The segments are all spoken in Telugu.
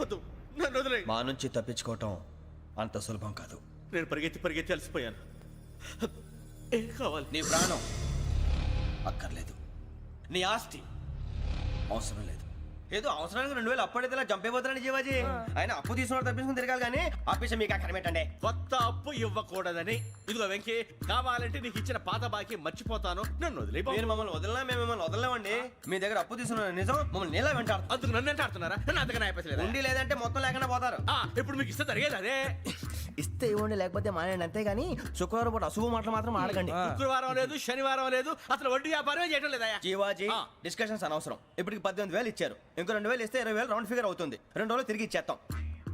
వద్దు, నన్ను వదిలే. మా నుంచి తప్పించుకోవటం అంత సులభం కాదు. నేను పరిగెత్తి అలసిపోయాను. ఏం కావాలి? నీ ప్రాణం అక్కర్లేదు, నీ ఆస్తి అవసరం లేదు. ఏదో అవసరానికి 2000 అప్పుడైతే ఇలా చంపేపోతారని జీవాజీ. ఆయన అప్పు తీసుకున్నాడు తప్పించుకుని తిరగాలి కానీ ఆపేసి మీకు అక్కడ పెట్టండి. కొత్త అప్పు ఇవ్వకూడదని. ఇదిగో వెంకీ, కావాలంటే నీకు ఇచ్చిన పాత బాకీ మర్చిపోతాను, నన్ను వదిలే. మీరు మమ్మల్ని వదలనా? మేము మిమ్మల్ని వదలలేమండి. మీ దగ్గర అప్పు తీసుకున్న నిజం మమ్మల్ని నీలా వెంటాడు. అందుకు నన్ను ఎంత ఆడుతున్నారా? నన్ను అంతగా అయిపోతలేదు. ఉండి లేదంటే మొత్తం లేకుండా పోతారు. ఇప్పుడు మీకు ఇస్తే జరిగేది అదే. ఇస్తే ఇవ్వండి, లేకపోతే మానేయండి, అంతేగాని శుక్రవారం పూట అశుభ మాటలు మాత్రం ఆడకండి. శుక్రవారం లేదు, శనివారం లేదు, అసలు వడ్డీ వ్యాపారం చేయడం లేదా? జీవాజీ, డిస్కషన్స్ అనవసరం. ఇప్పటికి 18,000 ఇచ్చారు, ఇంకో 2,000 ఇస్తే 20,000 రౌండ్ ఫిగర్ అవుతుంది. 2 రోజులు తిరిగి ఇచ్చేస్తాం.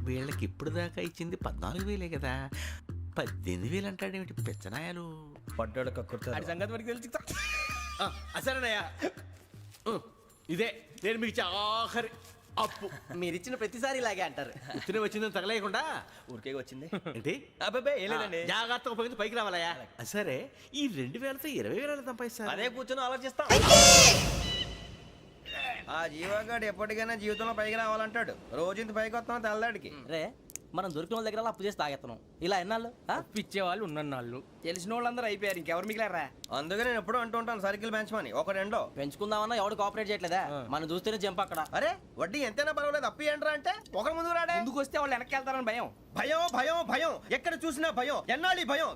వీళ్ళకి ఇప్పుడు దాకా ఇచ్చింది 14,000 కదా, 18,000 అంటాడేమిటి పెచ్చనాయాలు? పడ్డాడు కక్కుర్తాడు. సంగతి వరకు తెలిసి అసలేనయ్యా, ఇదే నేను మీకు ఇచ్చే ఆఖరి అప్పు. మీరు ఇచ్చిన ప్రతిసారి ఇలాగే అంటారు. ఉత్తినే వచ్చిందని తగలేయకుండా ఊరికే వచ్చింది ఏంటి? అబ్బాయి ఏం లేదండి. జాగ్రత్తగా ఉపయోగించి పైకి రావాలయ్యా. సరే, ఈ 2,000తో 20,000 సంపాదిస్తారు. అదే కూర్చొని ఆలోచిస్తాం. ఆ జీవగాడు ఎప్పటికైనా జీవితంలో పైకి రావాలంటాడు. రోజు ఇంత పైకి వస్తాం తెల్లడికి. రే, మనం దొరికిన వాళ్ళ దగ్గర అప్పు చేసి తాగెత్తనం. ఇలా ఎన్నాళ్ళు పిచ్చే వాళ్ళు ఉన్నన్నాళ్ళు తెలిసిన వాళ్ళందరూ అయిపోయారు, ఇంకెవరు మిగిలారా? అందుకే నేను ఎప్పుడు అంటూ ఉంటాను సర్కిల్ పెంచమని. ఒక రెండో పెంచుకుందామన్నా ఎవడు కోఆపరేట్ చేయట్లేదా? మనం చూస్తేనే జంప్ అక్కడ. అరే వడ్డీ ఎంతైనా పర్వాలేదు, అప్పు ఏంట్రా అంటే ఒకరి ముందు రాడే. ముందుకు వస్తే వాళ్ళు వెనక్కి వెళ్తారని భయం. భయం భయం భయం, ఎక్కడ చూసినా భయం. ఎన్నాళ్ళు భయం?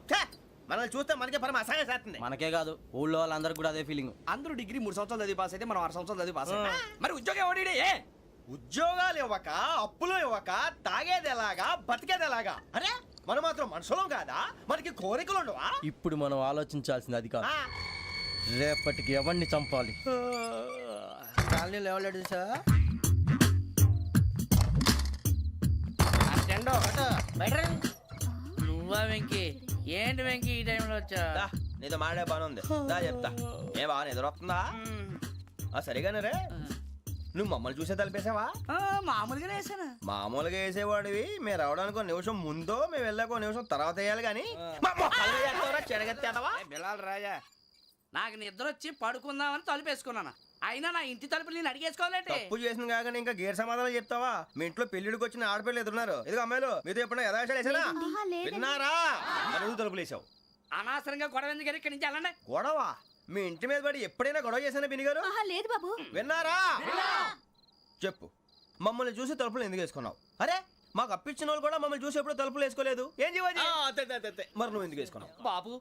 మనల్ని చూస్తే మనకే పరమ అసహాయం చేస్తుంది. మనకే కాదు, ఊళ్ళో వాళ్ళందరికీ కూడా అదే ఫీలింగ్. అందరూ డిగ్రీ 3 సంవత్సరాలు చదివి పాస్ అయితే మనం 6 సంవత్సరాలు చదివి పాస్ అయ్యాం. మరి ఉద్యోగం ఎవడి? ఉద్యోగాలు ఇవ్వక, అప్పులు ఇవ్వక, తాగేది ఎలాగా, బతికేది ఎలాగా? అరే మనం మాత్రం మనుషులం కాదా? మనకి కోరికలు ఉండవా? ఇప్పుడు మనం ఆలోచించాల్సింది అది కాదు, రేపటికి ఎవరిని చంపాలి. కాలనీలో ఎవరు సార్? నువ్వా వెంకీ? ఏంటి వెంకీ ఈ టైంలో వచ్చా? నీతో మాడే పని ఉంది, దా చెప్తా. ఏ బాగా నిద్రొస్తుందా? సరిగానే రే, నువ్వు మమ్మల్ని చూసే తలిపేసావా? మామూలుగానే వేసాను. మామూలుగా వేసేవాడివి. మేము రావడానికి 1 నిమిషం ముందో, మేము వెళ్ళాక 1 నిమిషం తర్వాత వేయాలి కానీ బిలాల్ రాజా, నాకు నిద్ర వచ్చి పడుకుందామని తలుపేసుకున్నాను. అయినా నా ఇంటి తలుపులు నేను అడిగేసుకోవాలంటే తప్పు చేసిన కాక ఇంకా గేర్ సమాధానం చెప్తావా? మీ ఇంట్లో పెళ్లిడికి వచ్చిన ఆడపిల్లలు ఎదురున్నారు. ఇదిగో అమ్మాయిలు, మీతో ఎప్పుడైనా యథాశాలు వేసానా? విన్నారా? అడుగు తలుపులు వేసావు. అనవసరంగా గొడవ ఎందుకు ఇక్కడి నుంచి వెళ్ళండి. గొడవ? మీ ఇంటి మీద పడి ఎప్పుడైనా గొడవ చేశానా బినిగారు? లేదు బాబు. విన్నారా? చెప్పు, మమ్మల్ని చూసి తలుపులు ఎందుకు వేసుకున్నావు? అరే మాకు అప్పించిన వాళ్ళు కూడా మమ్మల్ని చూసి ఎప్పుడు తలుపులు వేసుకోలేదు. ఏం చేయాలి? మరి నువ్వు ఎందుకు వేసుకున్నావు? బాబు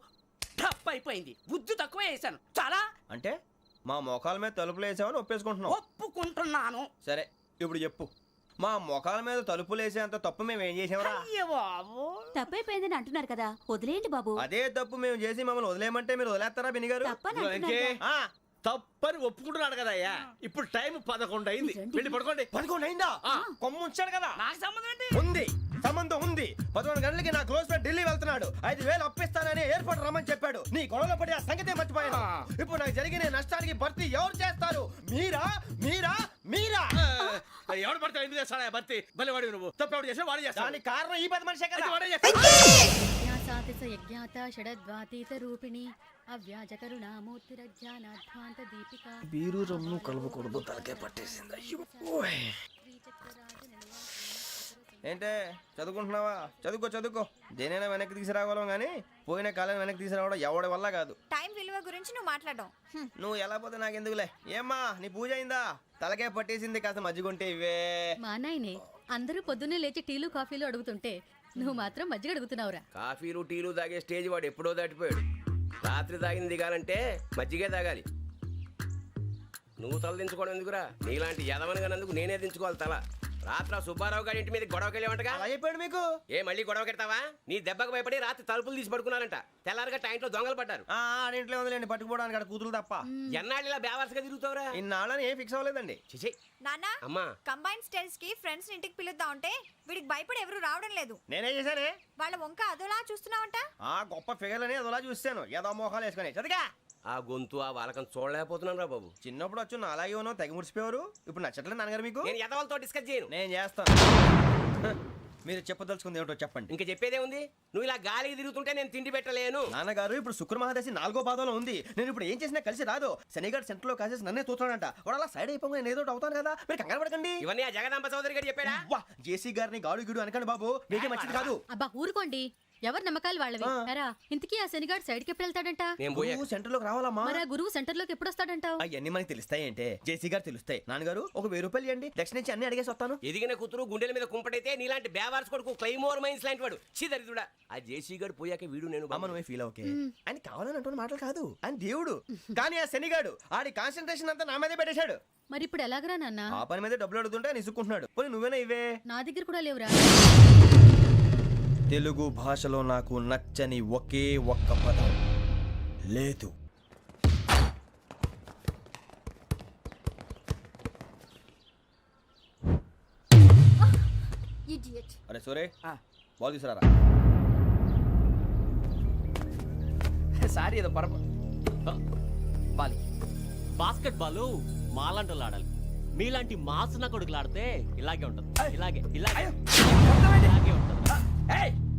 టప్ అయిపోయింది, బుద్ధి తక్కువ వేసాను చాలా. అంటే మా మోకాల మీద తలుపులు వేసామని ఒప్పేసుకుంటున్నావు? ఒప్పుకుంటున్నాను. సరే ఇప్పుడు చెప్పు, మా మొఖాల మీద తలుపులు వేసేంత తప్పు మేము ఏం చేసామరా? బాబు తప్పైపోయిందని అంటున్నారు కదా, వదిలేయండి బాబు. అదే తప్పు మేము చేసి మమ్మల్ని వదిలేయమంటే మీరు వదిలేస్తారా బినిగారు? తప్పని ఒప్పుకుంటున్నాడు కదా అయ్యా. ఇప్పుడు టైం 11 అయింది, వెళ్ళి పడుకోండి. 11 అయిందా? కొమ్ము ఉంచాడు కదా. నాకు సంబంధం ఏంటి? ఉంది, సంబంధం ఉంది. 11 గంటలకి నా క్లోజ్ ఫ్రెండ్ ఢిల్లీ వెళ్తున్నాడు. 5,000 అప్పిస్తానని ఎయిర్పోర్ట్ రమ్మని చెప్పాడు. నీ గొడవలో పడి ఆ సంగతే మర్చిపోయాను. ఇప్పుడు నాకు జరిగిన నష్టానికి భర్తీ ఎవరు చేస్తారు? మీరా మీరా మీరా? ఎవడు పడితే ఎందుకు చేస్తాడా భర్తీ? భలే వాడి నువ్వు. తప్పు ఎవడు చేసా వాడే చేస్తా. దానికి కారణం ఈ 10 మనిషే కదా. వాడే చేస్తా. బీరు రమ్ము కలవకూడదు, తలకే పట్టేసింది. ఏంటే చదువుకుంటున్నావా? చదువుకో చదువుకో. దేనైనా వెనక్కి తీసుకురావాలం కానీ పోయిన కాలం వెనక్కి తీసుకురావడం ఎవడి వల్ల కాదు. టైం విలువ గురించి నువ్వు మాట్లాడడం. నువ్వు ఎలా పోతే నాకు ఎందుకులే. ఏమ్మా నీ పూజ అయిందా? తలకే పట్టేసింది, కాస్త మజ్జిగుంటే ఇవే. మా నాయనే అందరూ పొద్దున్నే లేచి టీలు కాఫీలు అడుగుతుంటే నువ్వు మాత్రం మజ్జిగ అడుగుతున్నావురా. కాఫీలు టీలు తాగే స్టేజ్ వాడు ఎప్పుడో దాటిపోయాడు. రాత్రి తాగింది దిగాలంటే మజ్జిగే తాగాలి. నువ్వు తల దించుకోవడం ఎందుకురా? నీలాంటి యదవనగానందుకు నేనే దించుకోవాలి తల. రాత్రి సుబ్బారావు గారి ఇంటి మీద గొడవకి వెళ్ళేవంటగా. అలా చెప్పాడు మీకు? ఏ మళ్ళీ గొడవ కెడతావా? నీ దెబ్బకు భయపడి రాత్రి తలుపులు తీసి పడుకున్నారంట. తెల్లారగా టైంట్లో దొంగలు పడ్డారు. ఆడింట్లో ఉందిలేండి, పట్టుకుపోవడానికి అక్కడ కూతురు తప్ప. ఎన్నాళ్ళు ఇలా బేవర్స్గా తిరుగుతావురా? ఇన్నాళ్ళని ఏం ఫిక్స్ అవ్వలేదండి. చిచి నాన్న, అమ్మా, కంబైన్ స్టైల్స్ కి ఫ్రెండ్స్ ఇంటికి పిలుద్దాం అంటే వీడికి భయపడి ఎవరు రావడం లేదు. నేనేం చేశానే? వాళ్ళ వంక అదోలా చూస్తున్నావంట. గొప్ప ఫిగర్లని అదోలా చూస్తాను, ఏదో మోహాలు వేసుకొని. చదిగా ఆ గొంతు ఆ వాలకం చూడలేకపోతున్నాను రా బాబు. చిన్నప్పుడు వచ్చి నా అలాగే ఉన్నావు, తెగ ముడిచిపోయారు. ఇప్పుడు నచ్చట్లేదు నాన్నగారు మీకు? నేను యదవలతో డిస్కస్ చేయను. నేను చేస్తాను. మీరు చెప్పదలుచుకుంది ఏమిటో చెప్పండి. ఇంకా చెప్పేదే ఉంది. నువ్వు ఇలా గాలికి తిరుగుతుంటే నేను తిండి పెట్టలేను. నాన్నగారు ఇప్పుడు శుక్ర మహాదశి 4వ పాదంలో ఉంది. నేను ఇప్పుడు ఏం చేసినా కలిసి రాదు. శనిగారు సెంటర్ లో కాసేసి నన్నే చూస్తాడంట. వాడు అలా సైడ్ అయిపోయి నేను ఏదో ఒకటి అవుతాను కదా, మీరు కంగారు పడకండి. ఇవన్నీ ఆ జగదాంబ చౌదరి గారు చెప్పాడా? వా జేసీ గారిని గాడు గిడు అనకండి బాబు, మీకే మంచిది కాదు. అబ్బా ఊరుకోండి, ఎవరి నమ్మకాలు వాళ్ళవి. ఎరా ఇంతకీ ఆ శనిగాడు సైడ్ కి ఎప్పుడు వెళ్తాడంట? నేను పోయా. నువ్వు సెంటర్ లోకి రావాలమ్మా. మరి ఆ గురువు సెంటర్ లోకి ఎప్పుడు వస్తాడంటావు? అవన్నీ మనకి తెలుస్తాయి అంటే జేసీ గారు తెలుస్తాయి. నాన్నగారు ఒక 1000 రూపాయలు ఇవ్వండి, దక్షిణ నుంచి అన్ని అడిగేసి వస్తాను. ఎదిగిన కూతురు గుండెల మీద కుంపటైతే నీలాంటి బేవార్స్ కొడుకు క్లైమోర్ మైన్స్ లాంటి వాడు చీదరిదుడా. ఆ జేసీ గారు పోయాక వీడు నేను అమ్మ నువ్వే ఫీల్ ఓకే. ఆయన కావాలని అంటున్న మాటలు కాదు, ఆయన దేవుడు. కానీ ఆ శనిగాడు ఆడి కాన్సన్ట్రేషన్ అంతా నా మీదే పెట్టేశాడు. మరి ఇప్పుడు ఎలాగరా నాన్న? ఆ పని మీద డబ్బులు అడుగుతుంటే ఆయన ఇసుక్కుంటున్నాడు. పోనీ నువ్వేనా ఇవే. నా దగ్గర కూడా లేవురా. తెలుగు భాషలో నాకు నచ్చని ఒకే ఒక్క పదం లేదు. అరే సూరే బాల్ తీసుకురారా. సారీ ఏదో బాలి బాస్కెట్ బాల్ మాలాంటి వాళ్ళు ఆడాలి. మీలాంటి మాసిన కొడుకులు ఆడితే ఇలాగే ఉంటది. ఇలాగే ఇలాగే ఇలాగే ఉంటది.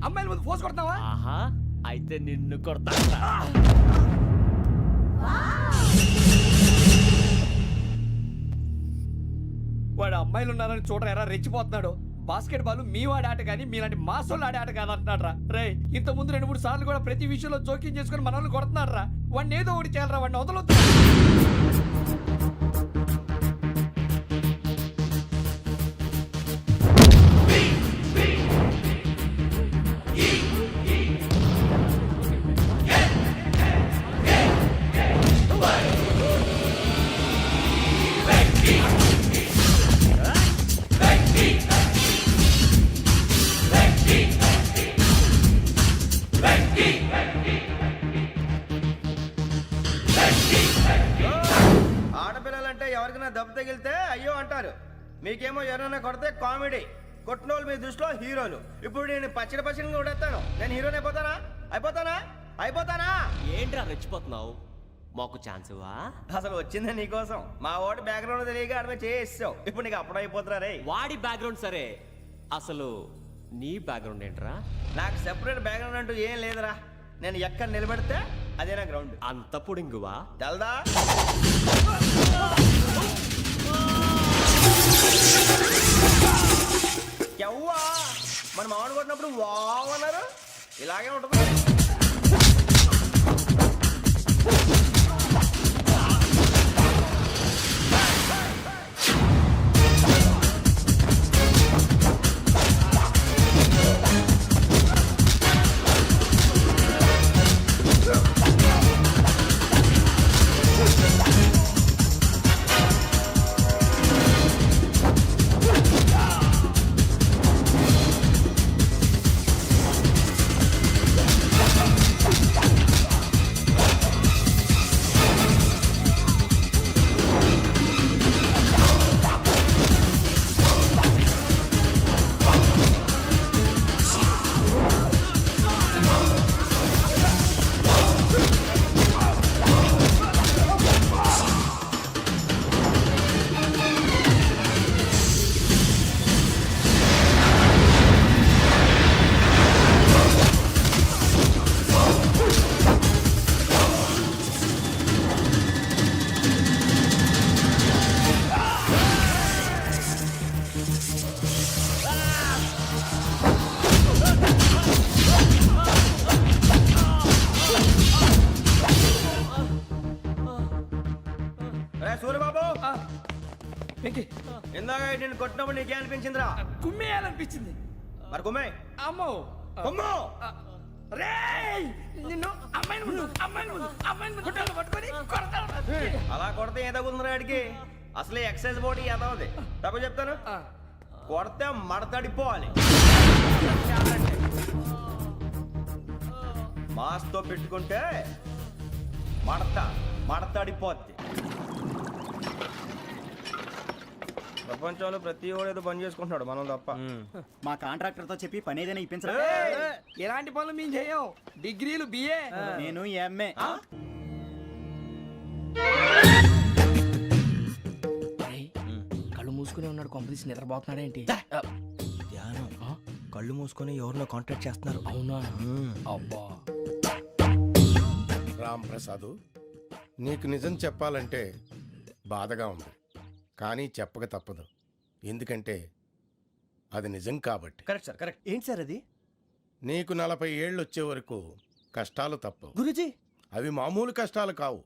అమ్మాయిల ముందు ఫోర్స్ కొడతావా? ఆహా, అయితే నిన్ను కొడతా. వాడు అమ్మాయిలు ఉన్నారని చూడరా ఎరా రెచ్చిపోతున్నాడు. బాస్కెట్ బాల్ మీ వాడి ఆట కానీ మీలాంటి మాసోళ్ళు ఆడే ఆట కాదు అంటున్నాడు రా. రే ఇంత ముందు 2-3 సార్లు కూడా ప్రతి విషయంలో జోక్యం చేసుకుని మన వాళ్ళు కొడుతున్నాడు రా. వాడిని ఏదో ఒకటి చేయాలరా, వాడిని వదలొద్దు. ఆడపిల్లలంటే ఎవరికైనా దెబ్బ తగిలితే అయ్యో అంటారు, మీకేమో ఎవరైనా కొడితే కామెడీ. కొట్టిన వాళ్ళు మీ దృష్టిలో హీరోలు. ఇప్పుడు నేను పచ్చడి కొడేస్తాను, నేను హీరోని అయిపోతానా? ఏంట్రా రెచ్చిపోతున్నావు? మాకు ఛాన్స్ ఇవ్వా? అసలు వచ్చిందే నీకోసం. మా ఓటు బ్యాక్గ్రౌండ్ తెలియక అడిమే చేసావు. ఇప్పుడు నీకు అప్పుడు అయిపోతున్నా రే. వాడి బ్యాక్గ్రౌండ్ సరే, అసలు నీ బ్యాక్గ్రౌండ్ ఏంట్రా? నాకు సెపరేట్ బ్యాక్గ్రౌండ్ అంటూ ఏం లేదురా. నేను ఎక్కడ నిలబడితే అదే నా గ్రౌండ్. అంత పొడింగువా? తెల్దా? ఎవ్వా మన మామిడి కొట్టినప్పుడు వావ్ అన్నారు, ఇలాగే ఉంటుంది. సూర్యబాబు ఇందాక నేను కొట్టినప్పుడు నీకే అనిపించిందిరా? కుమ్మేయాలనిపించింది. మరి కుమ్మే. అమ్మో కుమ్ము. రేయ్ నిన్ను అమ్మాయిని ముందు పట్టుకొని కొడతాను. అలా కొడితే ఏ తగ్గుతుందిరా ఆడికి? అసలు ఎక్సైజ్ బాడీ ఏదవుది తప్ప చెప్తాను. కొడితే మడతడిపోవాలి. మాస్తో పెట్టుకుంటే మడతడిపోద్ది. ప్రపంచంలో ప్రతి వాడు ఏదో పని చేసుకుంటున్నాడు, మనం తప్ప. మా కాంట్రాక్టర్ తో చెప్పి పని ఏదైనా ఇప్పించరా? ఎలాంటి పనులు మేము చేయం. డిగ్రీలు బిఏ, నేను ఎంఏ. కళ్ళు మూసుకునే ఉన్నాడు, కొంపదీసి నిద్రపోతున్నాడేంటి? ధ్యానం కళ్ళు మూసుకొని ఎవరినో కాంటాక్ట్ చేస్తున్నారు. అవునా? అబ్బా. రామ్ ప్రసాద్, నీకు నిజం చెప్పాలంటే బాధగా ఉంది, కానీ చెప్పక తప్పదు. ఎందుకంటే అది నిజం కాబట్టి. Correct sir, correct. ఏంటి సార్ అది? నీకు 40 ఏళ్ళు వచ్చే వరకు కష్టాలు తప్పవు. గురుజీ, అవి మామూలు కష్టాలు కావు,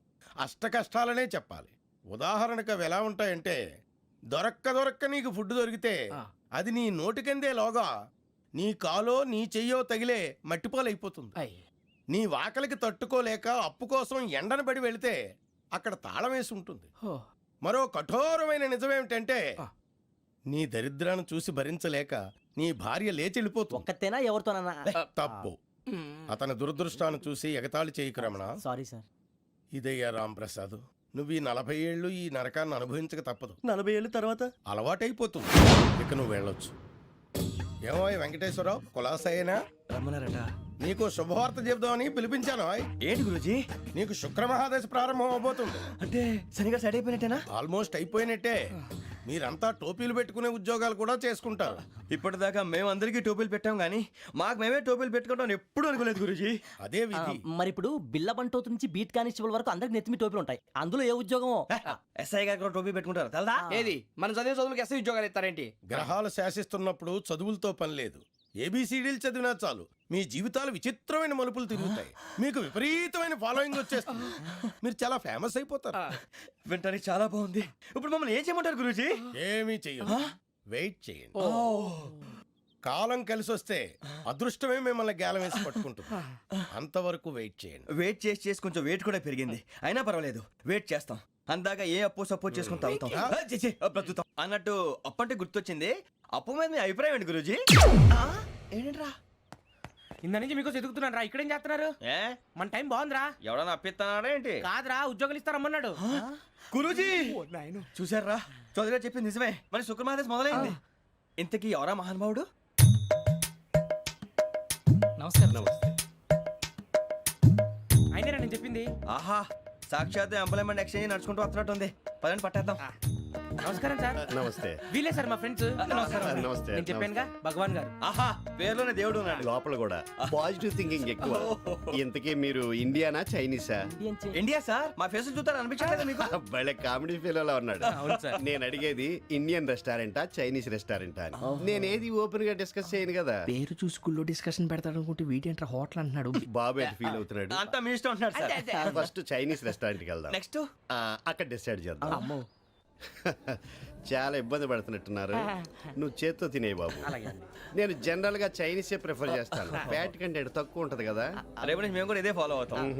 అష్ట కష్టాలనే చెప్పాలి. ఉదాహరణకు అవి ఎలా ఉంటాయంటే, దొరక్క నీకు ఫుడ్ దొరికితే అది నీ నోటికందే లోగా నీ కాలో నీ చెయ్యో తగిలే మట్టిపాలైపోతుంది. నీ వాకలికి తట్టుకోలేక అప్పు కోసం ఎండను పడి వెళితే అక్కడ తాళం వేసి ఉంటుంది. మరో కఠోరమైన నిజమేమిటంటే, నీ దరిద్రాన్ని చూసి భరించలేక నీ భార్య లేచి వెళ్ళిపోతుంది. ఒక్కతేనా ఎవరితోనన్నా? తప్పు. అతని దురదృష్టాన్ని చూసి ఎగతాళి చేయకు రమణ. Sorry sir. ఇదయ్యా రాంప్రసాద్, నువ్వు ఈ 40 ఏళ్ళు ఈ నరకాన్ని అనుభవించక తప్పదు. 40 ఏళ్ళ తర్వాత అలవాటైపోతుంది. ఇక నువ్వు వెళ్ళొచ్చు. ఏమో వెంకటేశ్వరరావు, కులాసైనా రమ్మన్నారట. నీకు శుభవార్త చెబుదామని పిలిపించాను. ఏంటి గురుజీ? నీకు శుక్రమహాదశ ప్రారంభం అవబోతుంది. అంటే శనిగా సెట్ అయిపోయినట్టేనా? ఆల్మోస్ట్ అయిపోయినట్టే. మీరంతా టోపీలు పెట్టుకునే ఉద్యోగాలు కూడా చేసుకుంటారు. ఇప్పటిదాకా మేమందరికీ టోపీలు పెట్టాం కానీ మాకు మేమే టోపీలు పెట్టుకుంటాం ఎప్పుడు అనుకోలేదు గురుజీ. అదే విధి. మరి ఇప్పుడు బిల్ల బంటోతు నుంచి బీట్ కానిస్టేబుల్ వరకు అందరికి నెత్తిమి టోపీలు ఉంటాయి. అందులో ఏ ఉద్యోగం? ఎస్ఐ గారు కూడా టోపీ పెట్టుకుంటారు తెలదా? ఏది మన చదివే చదువులకు ఎస్ఐ ఉద్యోగాలు ఇస్తారేంటి? గ్రహాలు శాసిస్తున్నప్పుడు చదువులతో పని లేదు. ఏబిసిడీలు చదివినా చాలు మీ జీవితాలు విచిత్రమైన మలుపులు తిరుగుతాయి. మీకు విపరీతమైన ఫాలోయింగ్ వచ్చేస్తుంది. మీరు చాలా ఫేమస్ అయిపోతారు. వింటానికి చాలా బాగుంది. ఇప్పుడు మమ్మల్ని ఏం చేయమంటారు గురుజీ? ఏమీ చెయ్యదు, వెయిట్ చేయండి. కాలం కలిసి వస్తే అదృష్టమే మిమ్మల్ని గేలం వేసి పట్టుకుంటుంది. అంతవరకు వెయిట్ చేయండి. వెయిట్ చేసి కొంచెం వెయిట్ కూడా పెరిగింది. అయినా పర్వాలేదు, వెయిట్ చేస్తాం. అందాక ఏ అప్పు సపోర్ట్ చేసుకుని తాగుతాం, బ్రతుకుతాం. అన్నట్టు అప్పు అంటే గుర్తొచ్చింది. అప్పు మీద మీ అభిప్రాయం ఏంటి గురూజీ? ఏంటరా ఇంత నుంచి మీకు ఎదుగుతున్నాను రా. ఇక్కడేం చేస్తున్నారు? ఏ మన టైం బాగుందిరా. ఎవడన్నా అప్పిస్తున్నాడా ఏంటి? కాదురా, ఉద్యోగాలు ఇస్తారమ్మన్నాడు. గురూజీ చూసారా, చౌదరిగా చెప్పింది నిజమే. మరి శుక్రమాదేశ్ మొదలైంది. ఇంతకీ ఎవరా మహానుభావుడు? నమస్కారం. అయినా నేను చెప్పింది. ఆహా, సాక్షాత్ ఎంప్లాయ్మెంట్ ఎక్స్చేంజ్ నడుచుకుంటూ వస్తున్నట్టు ఉంది. పదండి పట్టేద్దాం. నమస్కారం సార్. నమస్తే. వీలే సార్ మా ఫ్రెండ్స్. నమస్కారం. నమస్తే. నేను చెప్పానుగా, భగవాన్ గారు. ఆహా, పేర్లోనే దేవుడు ఉన్నాడు. లోపల కూడా పాజిటివ్ థింకింగ్ ఎక్కువ. ఇంతకీ మీరు ఇండియానా చైనీసా? India sir. మా ఫేస్ చూస్తారు అనిపించలేదు మీకు? భలే కామెడీ ఫీల్ అలా ఉన్నాడు. నేను అడిగేది ఇండియన్ రెస్టారెంటా చైనీస్ రెస్టారెంటా అని. నేనేది ఓపెన్ గా డిస్కస్ చేయను కదా. పేరు చూసి స్కూల్లో డిస్కషన్ పెడతాడు అనుకుంటే వీటేంట్రా హోటల్ అంటున్నాడు. బాబు ఎట్ ఫీల్ అవుతున్నాడు. అంతా మీ ఇష్టం ఉంటున్నాడు సార్. ఫస్ట్ చైనీస్ రెస్టారెంట్ కి వెళ్దాం. నెక్స్ట్ అక్కడ డిసైడ్ చేద్దాం. చాలా ఇబ్బంది పడుతున్నట్టున్నారు. నువ్వు చేత్తో తినే బాబు. నేను జనరల్ గా చైనీసే ప్రిఫర్ చేస్తాను. ఫ్యాట్ కంటెంట్ తక్కువ ఉంటది కదా. రేపు నుంచి మేము కూడా ఇదే ఫాలో అవుతాం.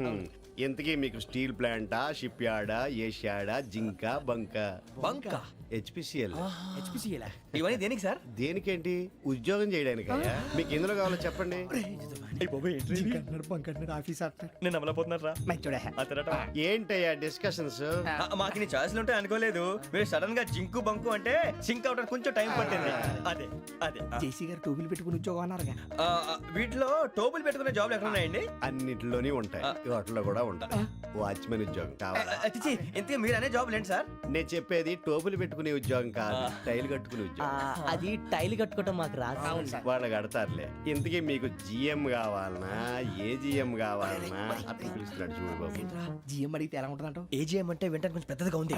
ఇంతకీ మీకు స్టీల్ ప్లాంటా, షిప్ యార్డా, ఏషియాడా, జింక, బంకా? బంకా, హెచ్పిసిఎల్. ఇవన్నీ దేనికి సార్? దేనికేంటి? ఉద్యోగం చేయడానికి. మీకు ఎందులో కావాలో చెప్పండి. నేను అమలపోతున్నారా? ఏంటయ్యా డిస్కషన్స్? మాకు నీ ఛాయిస్లు ఉంటాయి అనుకోలేదు. మీరు సడన్ గా జింకు బంకు అంటే సింక్ అవడానికి కొంచెం టైం పట్టింది. అదే అదే జేసీ గారు టోపీలు పెట్టుకుని ఉద్యోగం అన్నారుగా. వీటిలో టోపులు పెట్టుకునే జాబ్లు ఎక్కడ ఉన్నాయండి? అన్నిటిలోనే ఉంటాయి, వాటిలో కూడా ఉంటాయి. వాచ్మెన్ ఉద్యోగం కావాలా? ఇంతకీ మీరు అనే జాబ్ ఏంటి సార్? నేను చెప్పేది టోపులు పెట్టుకునే ఉద్యోగం కాదు, టైల్ కట్టుకునే ఉద్యోగం. అది టైల్ కట్టుకోవటం మాకు రాదు. వాళ్ళు కడతారులే. ఇంతకీ మీకు జిఎం కావాలనా, ఏ జిఎం కావాలనా? అట్లా పిలుస్తున్నాడు చూడు బాబు. జిఎం అడిగితే ఎలా ఉంటుందంట? ఏజీఎం అంటే వింటానికి కొంచెం పెద్దదిగా ఉంది.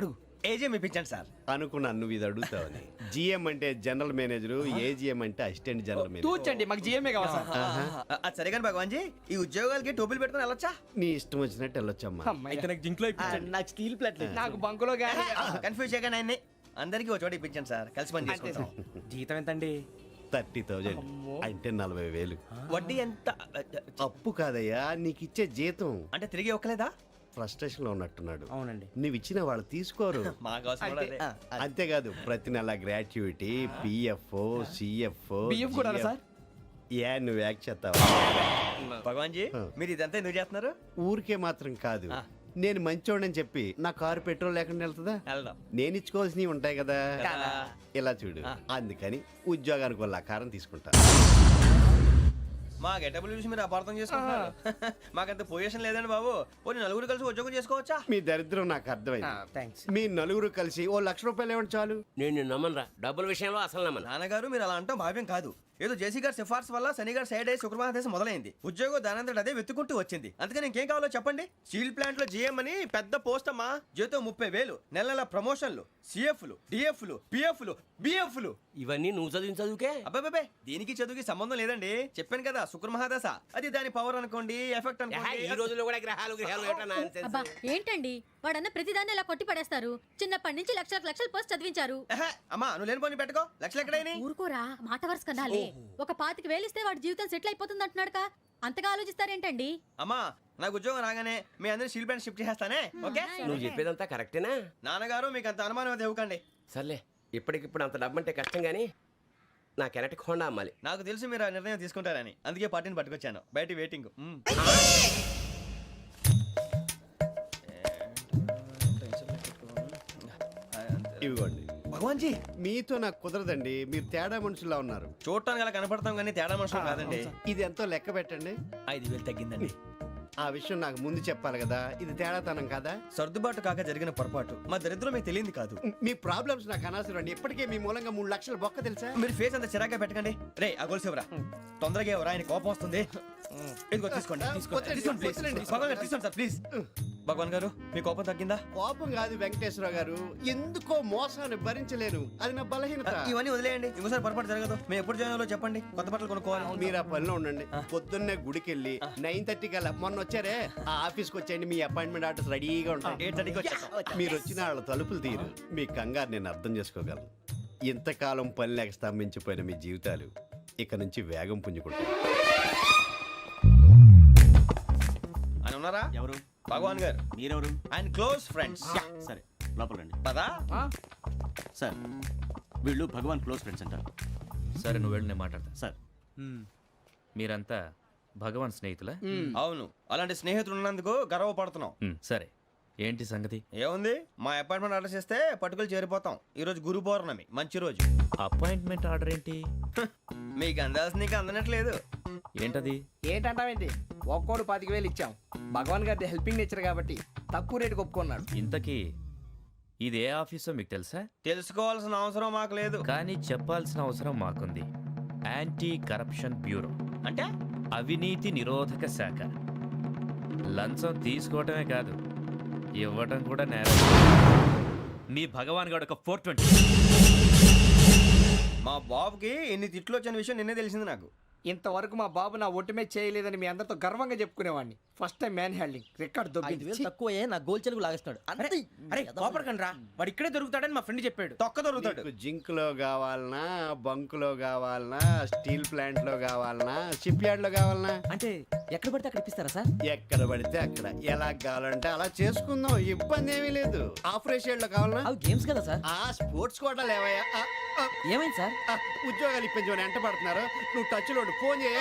ఏజీఎం ఇప్పించండి సార్. అనుకున్నాను నువ్వు ఇది అడుగుతావని. జిఎం అంటే జనరల్ మేనేజర్, ఏజిఎం అంటే అసిస్టెంట్ జనరల్ మేనేజర్. తూచండి, మాకు జిఎంఏ కావాలి సార్. అది సరే కానీ భగవాన్ జీ, ఈ ఉద్యోగాలకి టోపులు పెట్టుకుని వెళ్ళొచ్చా? నీ ఇష్టం వచ్చినట్టు వెళ్ళొచ్చమ్మా. అయితే నాకు జింక్లో నాకు స్టీల్ ప్లేట్ నాకు బంకులో గానీ. కన్ఫ్యూజ్ చేయగానే ఆయన్ని అందరికీ ఒక చోట ఇప్పించండి సార్. కలిసి పని చేసుకుంటాం. జీతం ఎంతండి? 30,000 అంటే 40,000. వడ్డీ ఎంత? అప్పు కాదయ్యా, నీకు ఇచ్చే జీతం. అంటే తిరిగి ఒక్కలేదా? ఫ్రస్ట్రేషన్ లో ఉన్నట్టున్నాడు. అవునండి. నువ్వు ఇచ్చిన వాళ్ళు తీసుకోరు. మాకు అవసరం కూడా అదే. అంతేకాదు ప్రతి నెల గ్రాట్యుటీ, పిఎఫ్, సిఎఫ్. బియ్యం కూడా సార్? ఏ నువ్వు యాక్ట్ చేస్తావా? భగవాన్ జీ, మీరు ఇదంతా ఎందుకు చేస్తున్నారు? ఊరికే మాత్రం కాదు, నేను మంచోడని చెప్పి నా కారు పెట్రోల్ లేకుండా వెళ్తుందా? వెళ్దాం. నేను ఇచ్చుకోవాల్సినవి ఉంటాయి కదా. కదా. ఇలా చూడు, అందుకని ఉద్యోగానికి వాళ్ళ ఆకారం తీసుకుంటా. మా గెటబుల్ చూసి మీరు అపార్థం చేసుకుంటున్నారు. మాకంత పొజిషన్ లేదండి బాబు. పోనీ నలుగురు కలిసి ఉద్యోగం చేసుకోవచ్చా? మీ దరిద్రం నాకు అర్థమైంది. థ్యాంక్స్. మీ నలుగురు కలిసి ఓ 1,00,000 రూపాయలు ఇవ్వండి చాలు. నేను నమ్మనురా, డబ్బుల విషయంలో అసలు నమ్మను. నాన్నగారు మీరు అలా అంటాం భావ్యం కాదు. ఏదో జేసీ గారి సిఫార్సు వల్ల శని గారు సైడ్ అయ్యి శుక్రమహాదేశం మొదలైంది. ఉద్యోగం దానంతటి అదే వెతుకుంటూ వచ్చింది. అందుకని ఇంకేం కావాలో చెప్పండి. స్టీల్ ప్లాంట్ లో జీఎం అని పెద్ద పోస్ట్ అమ్మా. జీతం 30,000, నెల నెల ప్రమోషన్లు, సిఎఫ్లు, డిఎఫ్లు, పిఎఫ్లు, బిఎఫ్లు. ఇవన్నీ నువ్వు చదివిన చదువుకే. అబ్బాబే దీనికి చదువుకి సంబంధం లేదండి. చెప్పాను కదా శుక్రమహాదశ. అది దాని పవర్ అనుకోండి, ఎఫెక్ట్ ఈ అనుకోండి. రోజుల్లో కూడా గ్రహాలు ఏటా nonsense? అబ్బా ఏంటండి వాడన్న ప్రతిదాన్ని ఇలా కొట్టి పడేస్తారు. చిన్నప్పటి నుంచి లక్షలకు లక్షలు పోస్ట్ చదివించారు. అమ్మా నువ్వు లేని పోనీ పెట్టుకో. లక్షలు ఎక్కడైనా ఊరుకోరా, మాట వరుస కదాలే. ఒక 25,000 ఇస్తే వాడి జీవితం సెటిల్ అయిపోతుంది అంటున్నాడుగా. అంతగా ఆలోచిస్తారేంటండి? అమ్మా నాకు ఉద్యోగం రాగానే మీ అందరినీ స్టీల్ ప్లాంట్ షిఫ్ట్ చేస్తానే. ఓకే నువ్వు చెప్పేదంతా కరెక్టేనా? నాన్నగారు మీకు అంత అనుమానం అయితే ఇవ్వకండి. సర్లే, ఇప్పటికిప్పుడు అంత డబ్బు అంటే కష్టం కానీ నా కెనటిక్ హోండా అమ్మాలి. నాకు తెలుసు మీరు ఆ నిర్ణయం తీసుకుంటారని, అందుకే పార్టీని పట్టుకొచ్చాను. బయట వెయిటింగ్. ఇవ్వండి. భగవాన్ జీ మీతో నాకు కుదరదండి, మీరు తేడా మనుషుల్లా ఉన్నారు. చూడటానికి అలా కనపడతాం కానీ తేడా మనుషులు కాదండి. ఇది ఎంతో లెక్క పెట్టండి. 5,000 తగ్గిందండి. ఆ విషయం నాకు ముందు చెప్పాలి కదా, ఇది తేడాతనం కదా. సర్దుబాటు కాక జరిగిన పొరపాటు. మా దరిద్రం మీకు తెలియంది కాదు. మీ ప్రాబ్లమ్స్ నాకు అనవసరం అండి. ఇప్పటికే మీ మూలంగా 3 లక్షల బొక్క తెలుసా. మీరు ఫేస్ అంత చిరాగ్గా పెట్టకండి. రే ఆ గొలుసు ఎవరా? తొందరగా ఎవరా? ఆయన కోపం వస్తుంది. ఇదిగో తీసుకోండి. వద్దండి, తీసుకోండి ప్లీజ్. వద్దండి. భగవాన్ గారు తీసుకోండి సార్ ప్లీజ్. భగవాన్ గారు మీ కోపం తగ్గిందా? కోపం కాదు వెంకటేశ్వర గారు, ఎందుకో మోసాన్ని భరించలేను, అది నా బలహీనత. ఇవన్నీ వదిలేయండి. ఇంకోసారి పొరపాటు జరగదు. మేము ఎప్పుడు జాయిన్ అవ్వాలో చెప్పండి. కొత్త బట్టలు కొనుక్కోవాలి. మీరు ఆ పనిలో ఉండండి. పొద్దున్నే గుడికి వెళ్ళి 9:30 కల్లా, మొన్న వచ్చారే ఆ ఆఫీస్కి వచ్చేయండి. మీ అపాయింట్మెంట్ ఆర్డర్స్ రెడీగా ఉంటాయి. 8:30కి వచ్చేస్తాం. మీరు వచ్చిన వాళ్ళ తలుపులు తీరు. మీ కంగారు నేను అర్థం చేసుకోగలను. ఇంతకాలం పని లేక స్తంభించిపోయిన మీ జీవితాలు ఇక నుంచి వేగం పుంజుకుంటాయి. ఆయన ఉన్నారా? ఎవరు? భగవాన్ గారు. మీరెవరు? ఆయన క్లోజ్ ఫ్రెండ్స్. సరే, లోపల రండి. పదా సార్, వీళ్ళు భగవాన్ క్లోజ్ ఫ్రెండ్స్ అంటారు. సరే నువ్వు వెళ్ళి నేను మాట్లాడతా. సార్, మీరంతా భగవాన్ స్నేహితులా? అవును, అలాంటి స్నేహితులు ఉన్నందుకు గర్వపడుతున్నాం. సరే, ఏంటి సంగతి? ఏముంది, మా అపాయింట్మెంట్ ఆర్డర్ చేస్తే పట్టుకులు చేరిపోతాం. ఈ రోజు గురు పౌర్ణమి, మంచి రోజు. అపాయింట్మెంట్ ఆర్డర్ ఏంటి? మీకు అందాల్సిన నీకు అందనట్లేదు. ఏంటది? ఏంటంటావేంటి? ఒక్కోడు 25,000 ఇచ్చాం. భగవాన్ గారి హెల్పింగ్ నేచర్ కాబట్టి తక్కువ రేటుకి ఒప్పుకున్నాడు. ఇంతకీ ఇది ఏ ఆఫీసో మీకు తెలుసా? తెలుసుకోవాల్సిన అవసరం మాకు లేదు. కానీ చెప్పాల్సిన అవసరం మాకుంది. యాంటీ కరప్షన్ బ్యూరో అంటే అవినీతి నిరోధక శాఖ. లంచం తీసుకోవటమే కాదు, ఇవ్వటం కూడా నేరం. మీ భగవాన్ గారు ఒక 420. మా బాబుకి ఎన్ని తిట్లు వచ్చిన విషయం నిన్నే తెలిసింది నాకు. ఇంతవరకు మా బాబు నా ఒట్టుమే చేయలేదని మీ అందరితో గర్వంగా చెప్పుకునేవాడిని. First time man handing record 5,000 తక్కువే నా గోల్ చెలుగు లాగేస్తున్నాడు. అరే కోపడకండి రా, వాడు ఇక్కడే దొరుకుతాడని మా ఫ్రెండ్ చెప్పాడు. తొక్క దొరుకుతాడు. మీకు జింక్ లో కావాలనా, బంక్ లో కావాలనా, స్టీల్ ప్లాంట్ లో కావాలనా, షిప్ యార్డ్ లో కావాలనా? అంటే ఎక్కడ పడితే అక్కడ ఇప్పిస్తారా సార్? ఎక్కడ పడితే అక్కడ, ఎలా కావాలంటే అలా చేసుకుందాం, ఇబ్బంది ఏమీ లేదు. ఆపరేషన్ లో కావాలనా? అవి గేమ్స్ కదా సార్. ఆ స్పోర్ట్స్ కోటా లేవయ్యా. ఏమైంది సార్? ఉద్యోగాలు ఇప్పించమని ఎంట పడుతున్నారు. నువ్వు టచ్ లో ఫోన్ చేయ.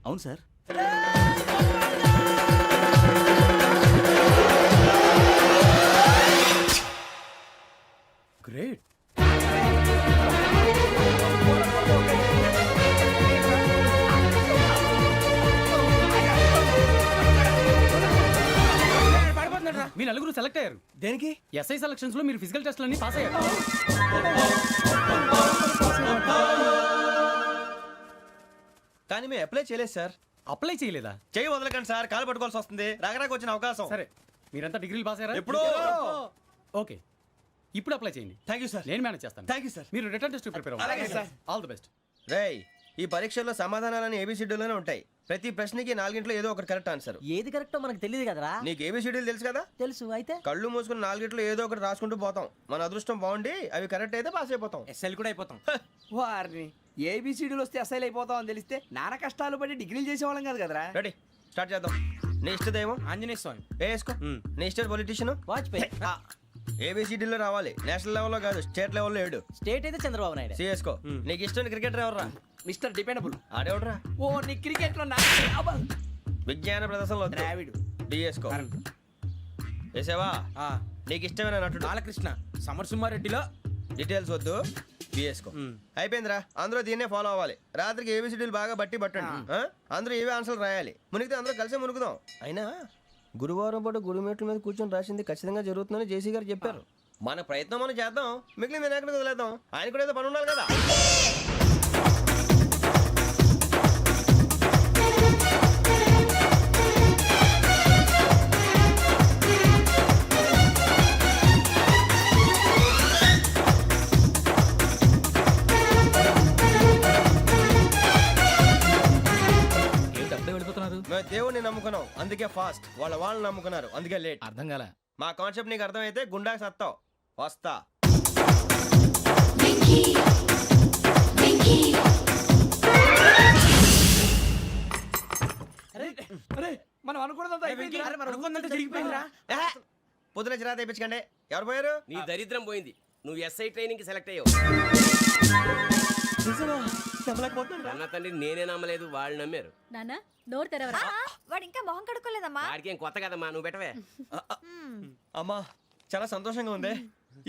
అవును సార్. గ్రేట్. లో సెలెక్ట్ అయ్యారు. దేనికి? ఎస్ఐ సెలక్షన్స్ లో మీరు ఫిజికల్ టెస్ట్ అన్ని పాస్ అయ్యారు. కానీ మేము అప్లై చేయలేదు సార్. అప్లై చేయలేదా? చేయి వదలకండి సార్, కాలు పట్టుకోవాల్సి వస్తుంది. రాగరాకు వచ్చిన అవకాశం. సరే, మీరంతా డిగ్రీలు పాస్ అయ్యారా? ఎప్పుడో. ఓకే, ఇప్పుడు అప్లై చేయండి. Thank you sir. నేను మేనేజ్ చేస్తాను. Thank you sir. మీరు రిటర్న్ టెస్ట్ ప్రిపేర్ అవ్వండి. అలాగే సార్. All the best. రేయ్, ఈ పరీక్షల్లో సమాధానాలని ఏబిసిడ్యూల్లోనే ఉంటాయి. ప్రతి ప్రశ్నకి 4 ఏదో ఒకటి కరెక్ట్ ఆన్సర్. ఏది కరెక్టో మనకు తెలియదు కదరా. నీకు ఏబిసిడ్యూల్ తెలుసు కదా? తెలుసు. అయితే కళ్ళు మూసుకుని 4 ఏదో ఒకటి రాసుకుంటూ పోతాం. మన అదృష్టం బాగుండి అవి కరెక్ట్ అయితే పాస్ అయిపోతాం. ఎస్ఎల్ కూడా అయిపోతాం. వారిని ఏబిసిడీలు వస్తే అసైల్ అయిపోతాం అని తెలిస్తే నాన్న కష్టాలు పడి డిగ్రీలు చేసేవాళ్ళం కాదు కదరా. రెడీ, స్టార్ట్ చేద్దాం. నీ ఇష్టదేమో ఆంజనేయ స్వామి. వేసుకో. నీ ఇష్ట పొలిటీషియన్ వాజ్పేయి. ఏబిసిడీలో రావాలి. నేషనల్ లెవెల్లో కాదు, స్టేట్ లెవెల్లో 7. స్టేట్ అయితే చంద్రబాబు నాయుడు. సిఎస్కో. నీకు ఇష్టం క్రికెటర్ ఎవర్రా? Mister dependable. ఆడేవడరా? ఓ నీ క్రికెట్ లో విజ్ఞాన ప్రదర్శనలో ద్రావిడు. డిఎస్కో. వేసావా? నీకు ఇష్టమైన నటుడు? బాలకృష్ణ. సమర్సింహారెడ్డిలో డీటెయిల్స్ వద్దు, బిఎస్కో. అయిపోయిందిరా. అందరూ దీన్నే ఫాలో అవ్వాలి. రాత్రికి ఏబిసిడీలు బాగా బట్టి పట్టండి. అందరూ ఏవే ఆన్సర్లు రాయాలి. మునిగితే అందరూ కలిసి మునుగుదాం. అయినా గురువారం పాటు గురుమేట్ల మీద కూర్చొని రాసింది ఖచ్చితంగా జరుగుతుందని జేసీ గారు చెప్పారు. మన ప్రయత్నం మనం చేద్దాం, మిగిలింది నేను ఎక్కడికి వదిలేద్దాం. ఆయన కూడా ఏదో పని ఉండాలి కదా. మేము దేవుడిని నమ్ముకున్నాం, అందుకే ఫాస్ట్. వాళ్ళు నమ్ముకున్నారు, అందుకే లేట్. అర్థం కాలే. మా కాన్సెప్ట్ నీకు అర్థమైతే గుండా సత్తావు. వస్తా. అరే, మనం అనుకున్నదంతా అయిపోయింది. పొద్దున చిరా తెప్పించకండి. ఎవరు పోయారు? నీ దరిద్రం పోయింది. నువ్వు ఎస్ఐ ట్రైనింగ్ కి సెలెక్ట్ అయ్యావు. అన్న తండ్రి నేనే నమ్మలేదు, వాళ్ళు నమ్మారు. నానా నోరు తెరవరా. వాడు ఇంకా మొహం కడుక్కోలేదమ్మా. వాడికి ఏం కొత్త కదమ్మా, నువ్వు పెట్టవే. అమ్మా, చాలా సంతోషంగా ఉంది.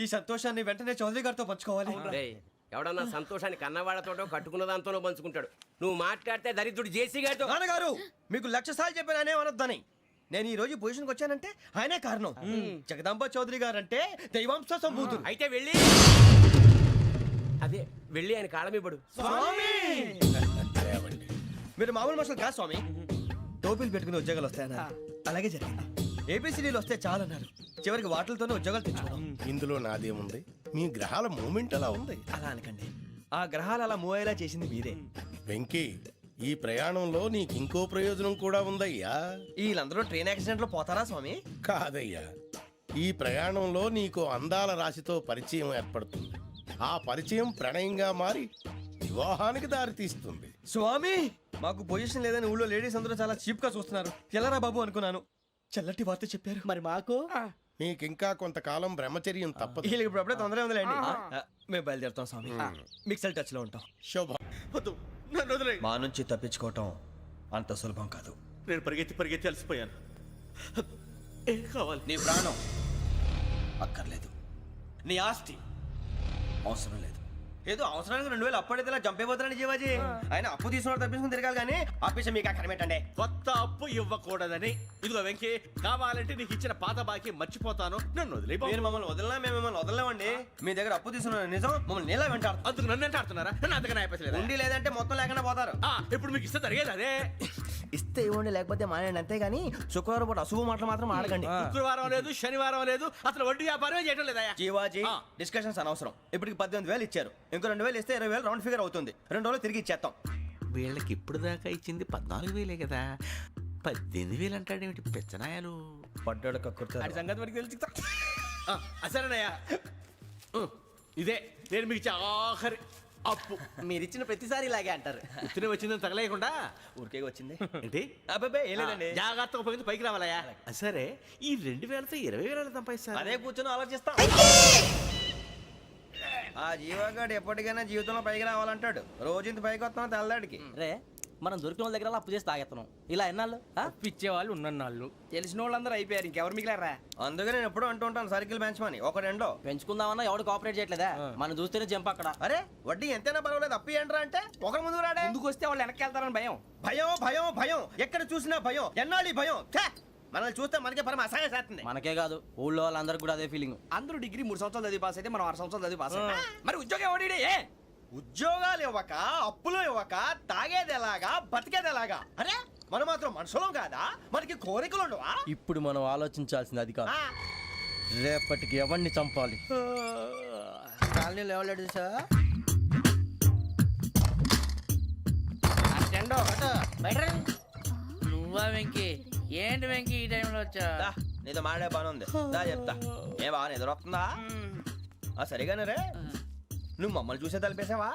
ఈ సంతోషాన్ని వెంటనే చౌదరి గారితో పంచుకోవాలి. రేయ్, ఎవడన్నా సంతోషాన్ని కన్నవాళ్లతోటో కట్టుకున్న దాంతోనో పంచుకుంటాడు. నువ్వు మాట్లాడితే దరిద్రుడు జేసీ గారితో. నాన్నగారు, మీకు 1,00,000 సార్లు చెప్పాను ఆయనే అనొద్దని. నేను ఈ రోజు పొజిషన్కి వచ్చానంటే ఆయనే కారణం. జగదాంబ చౌదరి గారు అంటే దైవాంశ సంభూతుడు. అయితే వెళ్ళి అదే వెళ్ళి ఆయన కాళ్ళమివ్వడు. మీరు మామూలు మనుషులు కాదు స్వామి. టోపీలు పెట్టుకుని ఉద్యోగాలు వస్తాయన్నారు, అలాగే జరిగింది. ఏబిసిడీలు వస్తే చాలన్నారు, చివరికి వాటిలతోనే ఉద్యోగాలు తెచ్చుకున్నాం. ఇందులో నాదేముంది? మీ గ్రహాల మూమెంట్ అలా ఉంది. అలా అనకండి, ఆ గ్రహాలు అలా మూవ్ అయ్యేలా చేసింది మీరే. వెంకీ, ఈ ప్రయాణంలో నీకు ఇంకో ప్రయోజనం కూడా ఉందయ్యా. వీళ్ళందరూ ట్రైన్ యాక్సిడెంట్ లో పోతారా స్వామి? కాదయ్యా, ఈ ప్రయాణంలో నీకు అందాల రాశితో పరిచయం ఏర్పడుతుంది. ఆ పరిచయం ప్రణయంగా మారి వివాహానికి దారితీస్తుంది. స్వామి, మాకు పొజిషన్ లేదని ఊళ్ళో లేడీస్ అందరూ చాలా చీప్ గా చూస్తున్నారు. ఎలారా బాబు అనుకున్నాను. చల్లటి వార్త చెప్పారు. మరి మాకు నీకింకా కొంతకాలం బ్రహ్మచర్యం తప్పదు. వీళ్ళకి ఇప్పుడు అప్పుడే తొందరగా ఉందిలేండి. మేము బయలుదేరుతాం స్వామి. మిక్సెల్ టచ్ లో ఉంటాం. శుభం. నన్ను వదిలేయ్. మా నుంచి తప్పించుకోవటం అంత సులభం కాదు. నేను పరిగెత్తి అలసిపోయాను. ఏం కావాలి? నీ ప్రాణం అక్కర్లేదు, నీ ఆస్తి అవసరం లేదు. ఏదో అవసరానికి 2,000 అప్పుడైతే ఇలా చంపేపోతారని జీవాజీ. ఆయన అప్పు తీసుకున్న తప్పించుకుని తిరగాలి కానీ ఆపేసి మీకు అక్కడ పెట్టండి. కొత్త అప్పు ఇవ్వకూడదని. ఇదిగో వెంకీ, కావాలంటే నీకు ఇచ్చిన పాత బాకీ మర్చిపోతాను, నన్ను వదిలే. మీరు మమ్మల్ని వదలనా? మేము మిమ్మల్ని వదలలేమండి. మీ దగ్గర అప్పు తీసుకున్న నిజం మమ్మల్ని నీలా వెంటాడు. అందుకు నన్ను ఎంత ఆడుతున్నారా? నన్ను అంతగా నాయపసలేదు. ఉండి లేదంటే మొత్తం లేకుండా పోతారు. ఇప్పుడు మీకు ఇస్తే జరిగేది అదే. ఇస్తే ఇవ్వండి, లేకపోతే మానేయండి, అంతేగాని శుక్రవారం పూట అశుభ మాటలు మాత్రం ఆడకండి. శుక్రవారం లేదు, శనివారం లేదు, అసలు వడ్డీ వ్యాపారమే చేయడం లేదా? జీవాజీ, డిస్కషన్స్ అనవసరం. ఇప్పటికి 18,000 ఇచ్చారు, ఇంకో 2,000 ఇస్తే 20,000 రౌండ్ ఫిగర్ అవుతుంది. 2 రోజులు తిరిగి ఇచ్చేస్తాం. వీళ్ళకి ఇప్పుడు దాకా ఇచ్చింది 14,000 కదా, 18,000 అంటాడేమిటి పెచ్చనాయాలు? పడ్డాడు కక్కుర్తాడు. సంగతి వరకు తెలుసు. సరేనయ్యా, ఇదే నేను మీకు ఇచ్చే ఆఖరి అప్పు. మీరిచ్చిన ప్రతిసారి ఇలాగే అంటారు. ఉత్తినే వచ్చిందని తగలేయకుండా ఊరికే వచ్చింది ఏంటి? అబ్బాయి ఏం లేదండి. జాగ్రత్తగా ఉపయోగించి పైకి రావాలయ్యా. సరే, ఈ 2,000తో 20,000 సంపాదిస్తారు. అదే కూర్చొని ఆలోచిస్తాం. ఆ జీవగాడు ఎప్పటికైనా జీవితంలో పైకి రావాలంటాడు. రోజు ఇంత పైకి వస్తాం తెల్లడికి. రే, మనం దొరికిన వాళ్ళ దగ్గర అప్పు చేసి తాగెత్తనం. ఇలా ఎన్నాళ్ళు ఇచ్చే వాళ్ళు ఉన్నన్నాళ్ళు. తెలిసిన వాళ్ళందరూ అయిపోయారు, ఇంకెవరు మిగిలారా? అందుకే నేను ఎప్పుడూ అంటూ ఉంటాను, సర్కిల్ బెంచ్ మని ఒక రెండో పెంచుకుందామన్నా ఎవడు కోఆపరేట్ చేయట్లేదా? మనం చూస్తేనే జంప్ అక్కడ. అరే వడ్డీ ఎంతైనా పర్వాలేదు, అప్పు ఏంట్రా అంటే ఒకరి ముందు రాడే. ముందుకు వస్తే వాళ్ళు వెనక్కి వెళ్తారని భయం. భయం భయం భయం, ఎక్కడ చూసినా భయం. ఎన్నాళ్ళు భయం? మనల్ని చూస్తే మనకే పరమ అసహాయం చేస్తుంది. మనకే కాదు ఊళ్ళో వాళ్ళందరికి కూడా అదే ఫీలింగ్. అందరూ డిగ్రీ 3 సంవత్సరాలు చదివి పాస్ అయితే మనం 6 సంవత్సరాలు చదివి పాస్ అయ్యాం. మరి ఉద్యోగం ఎవడి ఉద్యోగాలు ఇవ్వక, అప్పులు ఇవ్వక, తాగేది ఎలాగా, బతికేది ఎలాగా? అరే మనం మాత్రం మనుషులం కాదా? మనకి కోరికలు ఉండవా? ఇప్పుడు మనం ఆలోచించాల్సింది అది కాదు, రేపటికి ఎవరిని చంపాలి. కాలనీలో ఎవరు సార్? నువ్వా వెంకీ? ఏంటి వెంకీ ఈ టైంలో వచ్చా? నీతో మాడే బానే ఉంది, దా చెప్తా. ఏ బాగా నిద్రొస్తుందా? సరిగానే రే, నువ్వు మమ్మల్ని చూసే తలిపేసావా?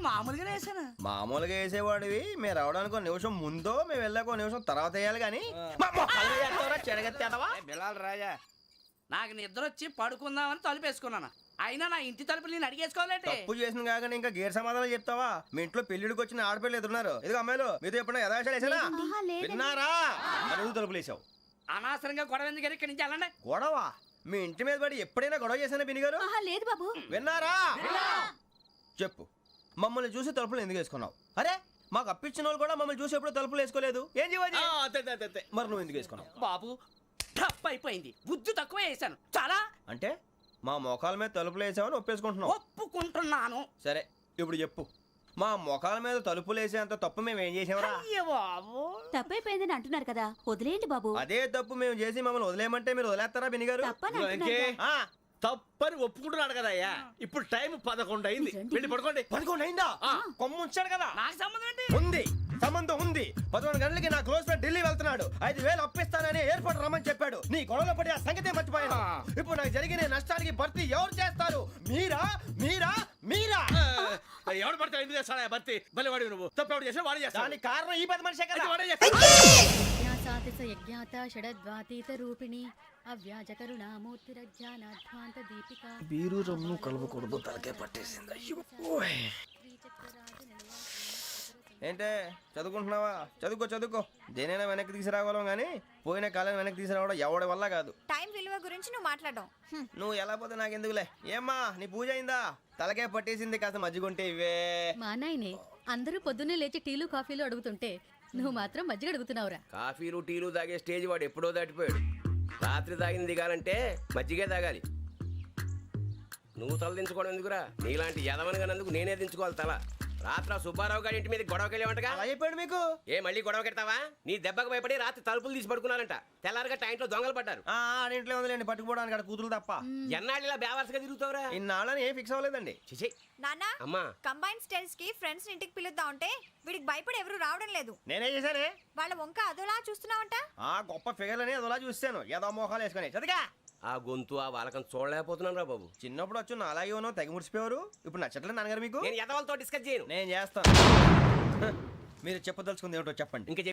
మామూలుగానే వేసాను. మామూలుగా వేసేవాడివి, మేము రావడానికి ఒక నిమిషం ముందో మేము వెళ్ళాక ఒక నిమిషం తర్వాత వేయాలి కానీ బిలాల్ రాజా, నాకు నిద్ర వచ్చి పడుకుందామని తలుపేసుకున్నాను. అయినా నా ఇంటి తలుపులు నేను అడిగేసుకోవాలంటే తప్పు చేసిన కాక ఇంకా గేర్ సమాధానం చెప్తావా? మీ ఇంట్లో పెళ్లిడికి వచ్చిన ఆడపిల్లలు ఎదురున్నారు. ఇదిగో అమ్మాయిలు, మీతో ఎప్పుడైనా యథాశాలు వేసానా? విన్నారా? అడుగు తలుపులు వేసావు. అనవసరంగా గొడవ ఎందుకు ఇక్కడి నుంచి వెళ్ళండి. గొడవ? మీ ఇంటి మీద పడి ఎప్పుడైనా గొడవ చేశానా బిని గారు? లేదు బాబు. విన్నారా? చెప్పు, మమ్మల్ని చూసి తలుపులు ఎందుకు వేసుకున్నావు? అరే మాకు అప్పించిన వాళ్ళు కూడా మమ్మల్ని చూసి ఎప్పుడు తలుపులు వేసుకోలేదు. ఏం చేయాలి? మరి నువ్వు ఎందుకు వేసుకున్నావు? బాబు టప్ అయిపోయింది, బుద్ధి తక్కువ వేసాను చాలా. అంటే మా మోకాల మీద తలుపులు వేసామని ఒప్పేసుకుంటున్నావు? ఒప్పుకుంటున్నాను. సరే ఇప్పుడు చెప్పు, మా మొఖాల మీద తలుపులు వేసేంత తప్పు మేము ఏం చేసామరా? అయ్యో బాబు, తప్పైపోయిందని అంటున్నారు కదా, వదిలేయండి బాబు. అదే తప్పు మేము చేసి మమ్మల్ని వదిలేయమంటే మీరు వదిలేస్తారా బిని గారు? ఆ, తప్పని ఒప్పుకుంటున్నాడు కదా అయ్యా. ఇప్పుడు టైం 11 అయింది, వెళ్ళి పడుకోండి. 11 అయిందా? కొమ్ము ఉంచాడు కదా. నాకు సంబంధం ఏంటి? ఉంది, సంబంధం ఉంది. 11 గంటలకి నా క్లోజ్ ఫ్రెండ్ ఢిల్లీ వెళ్తున్నాడు. 5,000 అప్పిస్తానని ఎయిర్పోర్ట్ రమ్మని చెప్పాడు. నీ గొడవలో పడి ఆ సంగతే మర్చిపోయాను. ఇప్పుడు నాకు జరిగిన నష్టానికి భర్తీ ఎవరు చేస్తారు? మీరా మీరా మీరా? ఎవడు పడితే ఎందుకు చేస్తాడా భర్తీ? భలే వాడి నువ్వు. తప్పు ఎవడు చేసా వాడే చేస్తాడు. దానికి కారణం ఈ 10 మనిషే కదా. వాడే చేస్తాడు. యజ్ఞాత షడద్వాతీత రూపిణి అవ్యాజ కరుణామూర్తిరజ్ఞానాధ్వాంత దీపిక. బీరు రమ్ము కలవకూడదు, తలకే పట్టేసింది. ఏంటే చదువుకుంటున్నావా? చదువుకో చదువుకో. దేనైనా వెనక్కి తీసుకురావాలం కానీ పోయిన కాలం వెనక్కి తీసుకురావడం ఎవడి వల్ల కాదు. టైం విలువ గురించి నువ్వు మాట్లాడడం నువ్వు ఎలా పోతే నాకెందుకులే. ఏమ్మా నీ పూజ అయిందా? తలకే పట్టేసింది, కాస్త మజ్జిగుంటే ఇవే. మా నాయనే అందరూ పొద్దున్నే లేచి టీలు కాఫీలు అడుగుతుంటే నువ్వు మాత్రం మజ్జిగ అడుగుతున్నావురా. కాఫీలు టీలు తాగే స్టేజ్ వాడు ఎప్పుడో దాటిపోయాడు. రాత్రి తాగింది దిగాలంటే మజ్జిగే తాగాలి. నువ్వు తల దించుకోవడం ఎందుకురా? నీలాంటి యదవనగానందుకు నేనే దించుకోవాలి తల. రాత్రి సుబ్బారావు గారి ఇంటి మీద గొడవకి వెళ్ళామంటగా. అలా చెప్పాడు మీకు? ఏ మళ్ళీ గొడవ కెడతావా? నీ దెబ్బకు భయపడి రాత్రి తలుపులు తీసి పడుకున్నారంట. తెల్లారగా టైంట్లో దొంగలు పడ్డారు. ఆడింట్లో ఉందిలేండి, పట్టుకుపోవడానికి అక్కడ కూతురు తప్ప. ఎన్నాళ్ళు ఇలా బేవర్స్గా తిరుగుతావురా? ఇన్నాళ్ళని ఏం ఫిక్స్ అవ్వలేదండి. చిచి నాన్న అమ్మా, కంబైన్ స్టైల్స్ కి ఫ్రెండ్స్ ఇంటికి పిలుద్దాం అంటే వీడికి భయపడి ఎవరు రావడం లేదు. నేనే చేశానే? వాళ్ళ వంక అదోలా చూస్తున్నావంట. ఆ గొప్ప ఫిగర్లని అదోలా చూస్తాను, ఏదో మోహాలు వేసుకొని. చదిగా ఆ గొంతు ఆ వాలకం చూడలేకపోతున్నాను రా బాబు. చిన్నప్పుడు వచ్చి నా అలాగే ఉన్నావు, తెగ ముడిచిపోయారు. ఇప్పుడు నచ్చట్లేదు నాన్నగారు మీకు? నేను యదవలతో డిస్కస్ చేయను. నేను చేస్తాను. మీరు చెప్పదలుచుకుంది ఏమిటో చెప్పండి. ఇంకా